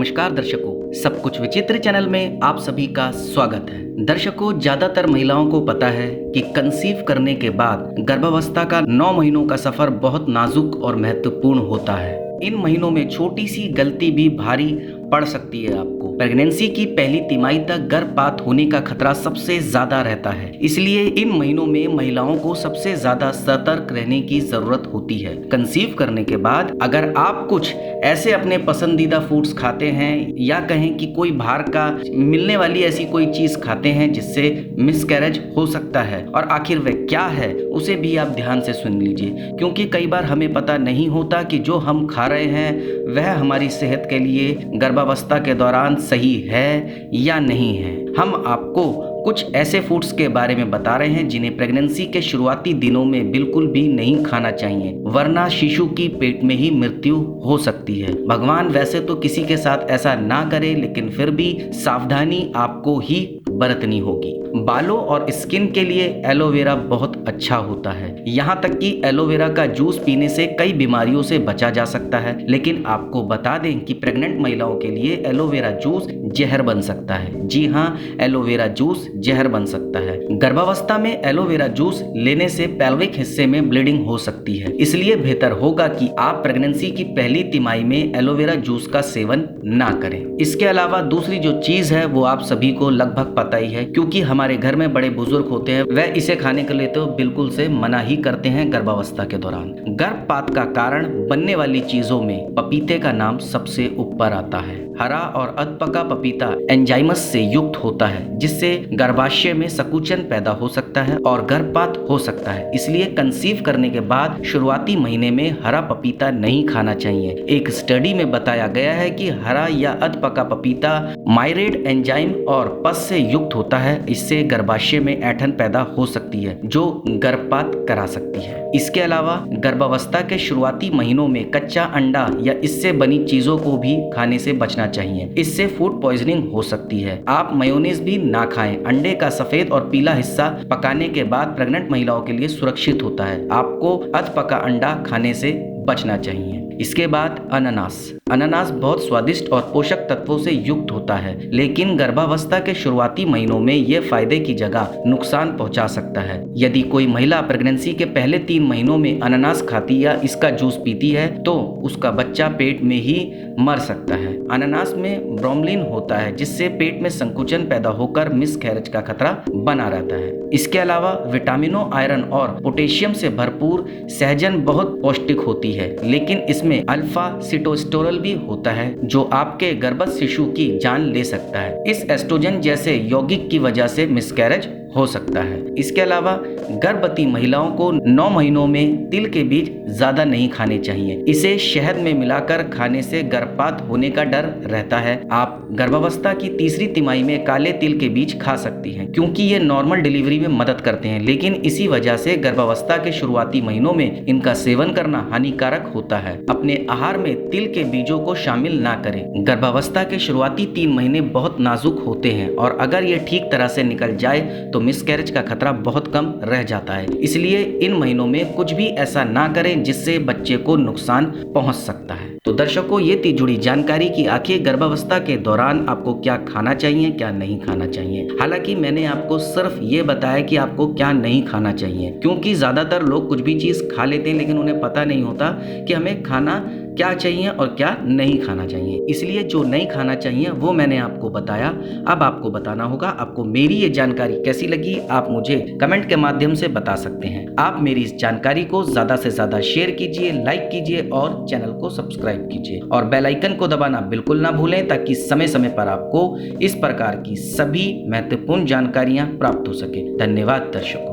नमस्कार दर्शकों, सब कुछ विचित्र चैनल में आप सभी का स्वागत है। दर्शकों, ज्यादातर महिलाओं को पता है कि कंसीव करने के बाद गर्भावस्था का 9 महीनों का सफर बहुत नाजुक और महत्वपूर्ण होता है। इन महीनों में छोटी सी गलती भी भारी पड़ सकती है आपको। प्रेगनेंसी की पहली तिमाही तक गर्भपात होने का खतरा सबसे ज्यादा रहता है, इसलिए इन महीनों में महिलाओं को सबसे ज्यादा सतर्क रहने की जरूरत होती है। कंसीव करने के बाद अगर आप कुछ ऐसे अपने पसंदीदा फूड्स खाते हैं या कहें कि कोई बाहर का मिलने वाली ऐसी कोई चीज खाते हैं जिससे मिसकैरेज हो सकता है, और आखिर वह क्या है उसे भी आप ध्यान से सुन लीजिए, क्योंकि कई बार हमें पता नहीं होता कि जो हम खा रहे हैं वह हमारी सेहत के लिए गर्भावस्था के दौरान सही है या नहीं है। हम आपको कुछ ऐसे फूड्स के बारे में बता रहे हैं जिन्हें प्रेगनेंसी के शुरुआती दिनों में बिल्कुल भी नहीं खाना चाहिए, वरना शिशु की पेट में ही मृत्यु हो सकती है। भगवान वैसे तो किसी के साथ ऐसा ना करे, लेकिन फिर भी सावधानी आपको ही बरतनी होगी। बालों और स्किन के लिए एलोवेरा बहुत अच्छा होता है। यहाँ तक कि एलोवेरा का जूस पीने से कई बीमारियों से बचा जा सकता है, लेकिन आपको बता दें कि प्रेग्नेंट महिलाओं के लिए एलोवेरा जूस जहर बन सकता है। जी हाँ, एलोवेरा जूस जहर बन सकता है। गर्भावस्था में एलोवेरा जूस लेने से पेल्विक हिस्से में ब्लीडिंग हो सकती है, इसलिए बेहतर होगा कि आप प्रेगनेंसी की पहली तिमाही में एलोवेरा जूस का सेवन ना करें। इसके अलावा दूसरी जो चीज है वो आप सभी को लगभग पता ही है, क्योंकि हमारे घर में बड़े बुजुर्ग होते हैं, वह इसे खाने के लिए तो बिल्कुल से मना ही करते हैं गर्भावस्था के दौरान। गर्भपात का कारण बनने वाली चीजों में पपीते का नाम सबसे ऊपर आता है। हरा और अधपका पपीता एंजाइमस से युक्त होता है, जिससे गर्भाशय में संकुचन पैदा हो सकता है और गर्भपात हो सकता है। इसलिए कंसीव करने के बाद शुरुआती महीने में हरा पपीता नहीं खाना चाहिए। एक स्टडी में बताया गया है कि हरा या अधपका पपीता माइरेट एंजाइम और पस से युक्त होता है। इससे गर्भाशय में ऐंठन पैदा हो सकती है जो गर्भपात करा सकती है। इसके अलावा गर्भावस्था के शुरुआती महीनों में कच्चा अंडा या इससे बनी चीजों को भी खाने से बचना चाहिए, इससे फूड पॉइजनिंग हो सकती है। आप मेयोनीज भी ना खाएं। अंडे का सफेद और पीला हिस्सा पकाने के बाद प्रेग्नेंट महिलाओं के लिए सुरक्षित होता है। आपको अधपका अंडा खाने से बचना चाहिए। इसके बाद अनानास बहुत स्वादिष्ट और पोषक तत्वों से युक्त होता है, लेकिन गर्भावस्था के शुरुआती महीनों में यह फायदे की जगह नुकसान पहुंचा सकता है। यदि कोई महिला प्रेगनेंसी के पहले 3 महीनों में अनानास खाती या इसका जूस पीती है तो उसका बच्चा पेट में ही मर सकता है। अनानास में ब्रोमीलिन होता है, जिससे पेट में संकुचन पैदा होकर मिसकैरेज का खतरा बना रहता है। इसके अलावा विटामिनों, आयरन और पोटेशियम से भरपूर सहजन बहुत पौष्टिक होती है, लेकिन इसमें अल्फा सिटोस्टेरोल भी होता है जो आपके गर्भस्थ शिशु की जान ले सकता है। इस एस्ट्रोजन जैसे यौगिक की वजह से मिसकैरेज हो सकता है। इसके अलावा गर्भवती महिलाओं को 9 महीनों में तिल के बीज ज्यादा नहीं खाने चाहिए। इसे शहद में मिलाकर खाने से गर्भपात होने का डर रहता है। आप गर्भावस्था की तीसरी तिमाही में काले तिल के बीज खा सकती हैं, क्योंकि ये नॉर्मल डिलीवरी में मदद करते हैं, लेकिन इसी वजह से गर्भावस्था के शुरुआती महीनों में इनका सेवन करना हानिकारक होता है। अपने आहार में तिल के बीजों को शामिल ना करें। गर्भावस्था के शुरुआती 3 महीने बहुत नाजुक होते हैं, और अगर ये ठीक तरह से निकल जाए तो मिसकैरेज का खतरा बहुत कम रह जाता है। इसलिए इन महीनों में कुछ भी ऐसा ना करें जिससे बच्चे को नुकसान पहुंच सकता है। तो दर्शकों, ये थी जुड़ी जानकारी कि आखिर गर्भावस्था के दौरान आपको क्या खाना चाहिए, क्या नहीं खाना चाहिए। हालांकि मैंने आपको सिर्फ ये बताया कि आपको क्या नहीं खाना चाहिए, क्योंकि ज्यादातर लोग कुछ भी चीज खा लेते हैं लेकिन उन्हें पता नहीं होता कि हमें खाना क्या चाहिए और क्या नहीं खाना चाहिए। इसलिए जो नहीं खाना चाहिए वो मैंने आपको बताया। अब आपको बताना होगा आपको मेरी ये जानकारी कैसी लगी। आप मुझे कमेंट के माध्यम से बता सकते हैं। आप मेरी इस जानकारी को ज्यादा से ज्यादा शेयर कीजिए, लाइक कीजिए और चैनल को सब्सक्राइब कीजिए, और बेल आइकन को दबाना बिल्कुल ना भूलें, ताकि समय समय पर आपको इस प्रकार की सभी महत्वपूर्ण जानकारियां प्राप्त हो सके। धन्यवाद दर्शकों।